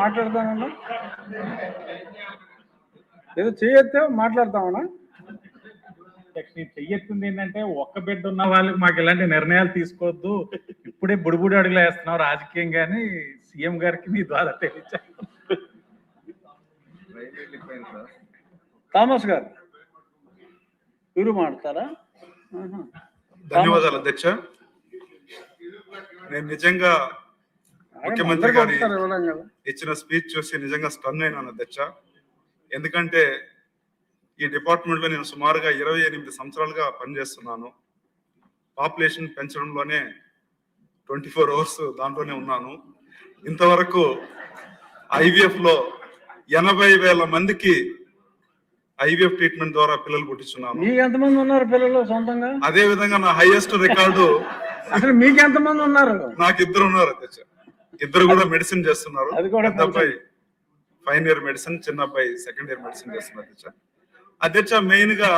మాట్లాడతానన్నా ఏదో చేయొస్తే మాట్లాడతామన్నా. చెయ్యొచ్చింది ఏంటంటే ఒక్క బిడ్డ ఉన్న వాళ్ళకి మాకు ఇలాంటి నిర్ణయాలు తీసుకోవద్దు, ఇప్పుడే బుడిబుడి అడుగులు వేస్తున్నావు రాజకీయం కానీ సీఎం గారికి మీ ద్వారా తెలియచాను. థామస్ గారు మీరు మాట్లాడతారా? ధన్యవాదాలు అధ్యక్ష. నేను నిజంగా ముఖ్యమంత్రి గారి ఇచ్చిన స్పీచ్ చూసి నిజంగా స్టన్ అయినాను అధ్యక్ష. ఎందుకంటే ఈ డిపార్ట్మెంట్ లో నేను సుమారుగా 28 సంవత్సరాలుగా పనిచేస్తున్నాను. పాపులేషన్ పెంచడంలోనే 24 అవర్స్ దాంట్లోనే ఉన్నాను. ఇంతవరకు ఐవీఎఫ్ లో 80,000 మందికి ఐవీఎఫ్ ట్రీట్మెంట్ ద్వారా పిల్లలు పుట్టించున్నాను. మీకు ఎంతమంది ఉన్నారు పిల్లలు సొంతంగా? అదే విధంగా నా హైయెస్ట్ రికార్డు అసలు మీకు ఎంతమంది ఉన్నారు? నాకు 2 ఉన్నారు అధ్యక్ష. 2 కూడా మెడిసిన్ చేస్తున్నారు. పెద్ద అబ్బాయి ఫైనల్ ఇయర్ మెడిసిన్, చిన్న అబ్బాయి సెకండ్ ఇయర్ మెడిసిన్ చేస్తున్నారు అధ్యక్ష. అధ్యక్ష మెయిన్ గా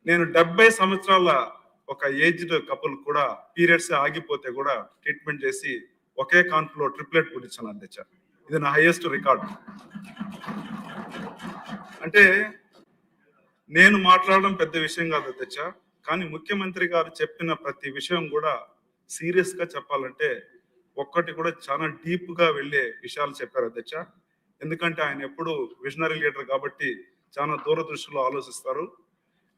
నేను 70 సంవత్సరాల ఒక ఏజ్డ్ కపుల్ కూడా పీరియడ్స్ ఆగిపోతే కూడా ట్రీట్మెంట్ చేసి ఒకే కాన్పులో ట్రిప్లెట్ పుట్టించాను అధ్యక్ష. ఇది నా హైయెస్ట్ రికార్డు. అంటే నేను మాట్లాడడం పెద్ద విషయం కాదు అధ్యక్ష, కానీ ముఖ్యమంత్రి గారు చెప్పిన ప్రతి విషయం కూడా సీరియస్ గా చెప్పాలంటే ఒక్కటి కూడా చాలా డీప్ గా వెళ్ళే విషయాలు చెప్పారు అధ్యక్ష. ఎందుకంటే ఆయన ఎప్పుడు విజనరీ లీడర్ కాబట్టి చాలా దూరదృష్టిలో ఆలోచిస్తారు.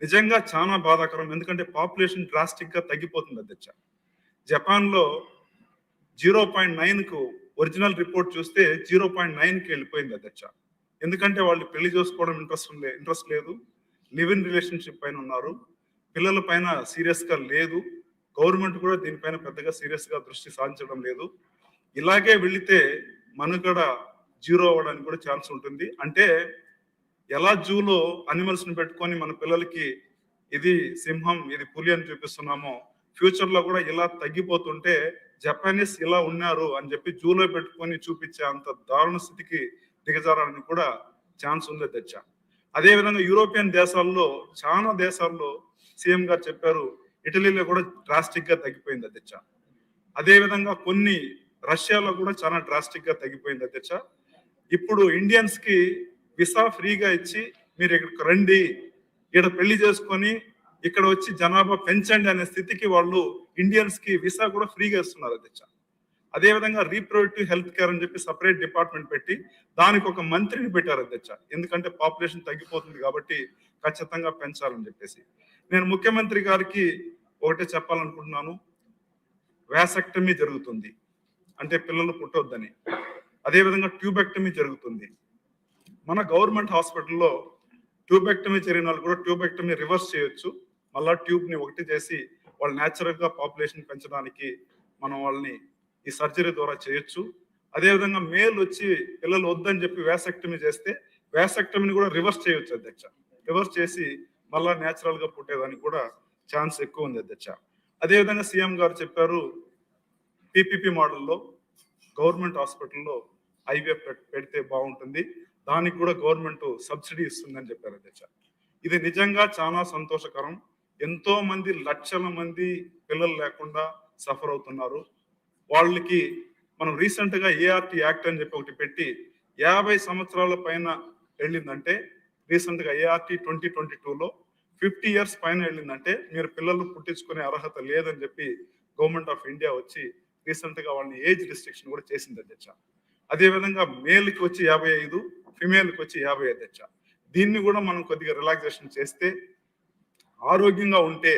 నిజంగా చాలా బాధాకరం. ఎందుకంటే పాపులేషన్ డ్రాస్టిక్ గా తగ్గిపోతుంది అధ్యక్ష. జపాన్ లో 0.9కు ఒరిజినల్ రిపోర్ట్ చూస్తే 0.9కి వెళ్ళిపోయింది అధ్యక్ష. ఎందుకంటే వాళ్ళు పెళ్లి చేసుకోవడం ఇంట్రెస్ట్ లేదు, లివ్ ఇన్ రిలేషన్షిప్ పైన ఉన్నారు, పిల్లల పైన సీరియస్ గా లేదు, గవర్నమెంట్ కూడా దీనిపైన పెద్దగా సీరియస్ గా దృష్టి సాధించడం లేదు. ఇలాగే వెళితే మనుగడ జీరో అవ్వడానికి కూడా ఛాన్స్ ఉంటుంది. అంటే ఎలా జూలో అనిమల్స్ ని పెట్టుకొని మన పిల్లలకి ఇది సింహం ఇది పులి అని చూపిస్తున్నామో, ఫ్యూచర్ లో కూడా ఇలా తగ్గిపోతుంటే జపానీస్ ఇలా ఉన్నారు అని చెప్పి జూలో పెట్టుకొని చూపించే అంత దారుణ స్థితికి దిగజారడానికి కూడా ఛాన్స్ ఉంది అధ్యక్ష. అదే విధంగా యూరోపియన్ దేశాల్లో చాలా దేశాల్లో సీఎం గారు చెప్పారు, ఇటలీలో కూడా డ్రాస్టిక్ గా తగ్గిపోయింది అధ్యక్ష. అదే విధంగా కొన్ని రష్యాలో కూడా చాలా డ్రాస్టిక్ గా తగ్గిపోయింది అధ్యక్ష. ఇప్పుడు ఇండియన్స్ కి విసా ఫ్రీగా ఇచ్చి మీరు ఇక్కడికి రండి, ఇక్కడ పెళ్లి చేసుకొని ఇక్కడ వచ్చి జనాభా పెంచండి అనే స్థితికి వాళ్ళు ఇండియన్స్ కి విసా కూడా ఫ్రీగా ఇస్తున్నారు అధ్యక్ష. అదే విధంగా రీప్రొడక్టివ్ హెల్త్ కేర్ అని చెప్పి సపరేట్ డిపార్ట్మెంట్ పెట్టి దానికి ఒక మంత్రిని పెట్టారు అధ్యక్ష. ఎందుకంటే పాపులేషన్ తగ్గిపోతుంది కాబట్టి ఖచ్చితంగా పెంచాలని చెప్పేసి. నేను ముఖ్యమంత్రి గారికి ఒకటే చెప్పాలనుకుంటున్నాను, వ్యాసెక్టమీ జరుగుతుంది అంటే పిల్లలు పుట్టొద్దని, అదేవిధంగా ట్యూబెక్టమీ జరుగుతుంది. మన గవర్నమెంట్ హాస్పిటల్లో ట్యూబెక్టమీ జరిగిన వాళ్ళు కూడా ట్యూబెక్టమీ రివర్స్ చేయొచ్చు, మళ్ళా ట్యూబ్ ని ఒకటి చేసి వాళ్ళు న్యాచురల్ గా పాపులేషన్ పెంచడానికి మనం వాళ్ళని ఈ సర్జరీ ద్వారా చేయొచ్చు. అదేవిధంగా మేల్ వచ్చి పిల్లలు వద్దని చెప్పి వ్యాసెక్టమీ చేస్తే వ్యాసెక్టమీని కూడా రివర్స్ చేయొచ్చు అధ్యక్ష. రివర్స్ చేసి మళ్ళా న్యాచురల్ గా పుట్టేదానికి కూడా ఛాన్స్ ఎక్కువ ఉంది అధ్యక్ష. అదేవిధంగా సీఎం గారు చెప్పారు, పీపీపీ మోడల్లో గవర్నమెంట్ హాస్పిటల్లో ఐవీఎఫ్ పెడితే బాగుంటుంది, దానికి కూడా గవర్నమెంట్ సబ్సిడీ ఇస్తుందని చెప్పారు అధ్యక్ష. ఇది నిజంగా చాలా సంతోషకరం. ఎంతో మంది లక్షల మంది పిల్లలు లేకుండా సఫర్ అవుతున్నారు. వాళ్ళకి మనం రీసెంట్ గా ఏఆర్టీ యాక్ట్ అని చెప్పి ఒకటి పెట్టి 50 సంవత్సరాల పైన వెళ్ళిందంటే, రీసెంట్ గా ఏఆర్టీ 2022లో 50 ఇయర్స్ పైన వెళ్ళిందంటే మీరు పిల్లలు పుట్టించుకునే అర్హత లేదని చెప్పి గవర్నమెంట్ ఆఫ్ ఇండియా వచ్చి రీసెంట్ గా వాళ్ళని ఏజ్ రిస్ట్రిక్షన్ కూడా చేసింది అధ్యక్ష. అదేవిధంగా మేల్కి వచ్చి 55, ఫిమేల్కి వచ్చి 50 అధ్యక్ష. దీన్ని కూడా మనం కొద్దిగా రిలాక్సేషన్ చేస్తే ఆరోగ్యంగా ఉంటే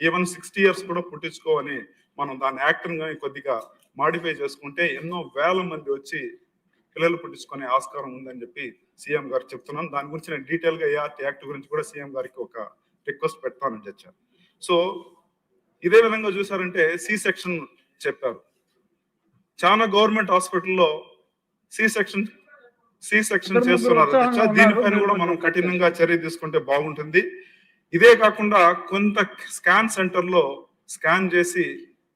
ఈవెన్ 60 ఇయర్స్ కూడా పుట్టించుకోవని మనం దాని యాక్ట్ని కానీ కొద్దిగా మాడిఫై చేసుకుంటే ఎన్నో వేల మంది వచ్చి పిల్లలు పుట్టించుకునే ఆస్కారం ఉందని చెప్పి సీఎం గారు చెప్తున్నాను. దాని గురించి నేను డీటెయిల్ గా ఏఆర్టీ యాక్ట్ గురించి కూడా సీఎం గారికి ఒక రిక్వెస్ట్ పెడతానని చెప్పారు. సో ఇదే విధంగా చూసారంటే సి సెక్షన్ చెప్పారు. చాలా గవర్నమెంట్ హాస్పిటల్లో సి సెక్షన్ చేస్తున్నారు అధ్యక్ష. దీనిపైన కూడా మనం కఠినంగా చర్య తీసుకుంటే బాగుంటుంది. ఇదే కాకుండా కొంత స్కాన్ సెంటర్ లో స్కాన్ చేసి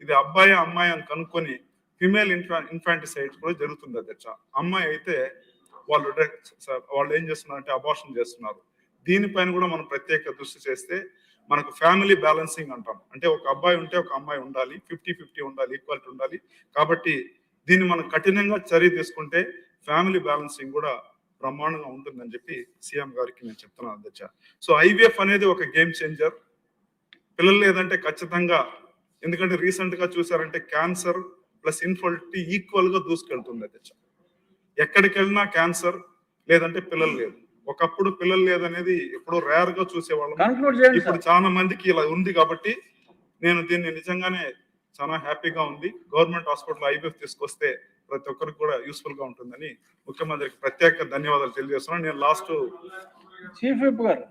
ఇది అబ్బాయి అమ్మాయి అని కనుక్కొని ఫిమేల్ ఇన్ఫాంటిసైడ్ కూడా జరుగుతుంది అధ్యక్ష. అమ్మాయి అయితే వాళ్ళు ఏం చేస్తున్నారంటే అబార్షన్ చేస్తున్నారు. దీనిపైన కూడా మనం ప్రత్యేక దృష్టి చేస్తే మనకు ఫ్యామిలీ బ్యాలెన్సింగ్ అంటాం, అంటే ఒక అబ్బాయి ఉంటే ఒక అమ్మాయి ఉండాలి, 50-50 ఉండాలి, ఈక్వాలిటీ ఉండాలి. కాబట్టి దీన్ని మనం కఠినంగా చర్య తీసుకుంటే ఫ్యామిలీ బ్యాలెన్సింగ్ కూడా బ్రహ్మాండంగా ఉంటుందని చెప్పి సీఎం గారికి నేను చెప్తున్నాను అధ్యక్ష. సో ఐవీఎఫ్ అనేది ఒక గేమ్ చేంజర్. పిల్లలు లేదంటే ఖచ్చితంగా, ఎందుకంటే రీసెంట్ గా చూసారంటే క్యాన్సర్ ప్లస్ ఇన్ఫర్టిలిటీ ఈక్వల్ గా దూసుకెళ్తుంది అధ్యక్ష. ఎక్కడికి వెళ్ళినా క్యాన్సర్, లేదంటే పిల్లలు లేదు. ఒకప్పుడు పిల్లలు లేదనేది ఎప్పుడో రేర్ గా చూసేవాళ్ళం. కన్క్లూడ్ చేయండి ఇప్పుడు చాలా మందికి ఇలా ఉంది కాబట్టి నేను దీన్ని నిజంగానే చాలా హ్యాపీగా ఉంది. గవర్నమెంట్ హాస్పిటల్ ఐవీఎఫ్ తీసుకొస్తే ప్రతి ఒక్కరికి కూడా యూస్ఫుల్ గా ఉంటుందని ముఖ్యమంత్రికి ప్రత్యేక ధన్యవాదాలు తెలియజేస్తున్నాను. నేను లాస్ట్ చీఫ్ విప్ గారు.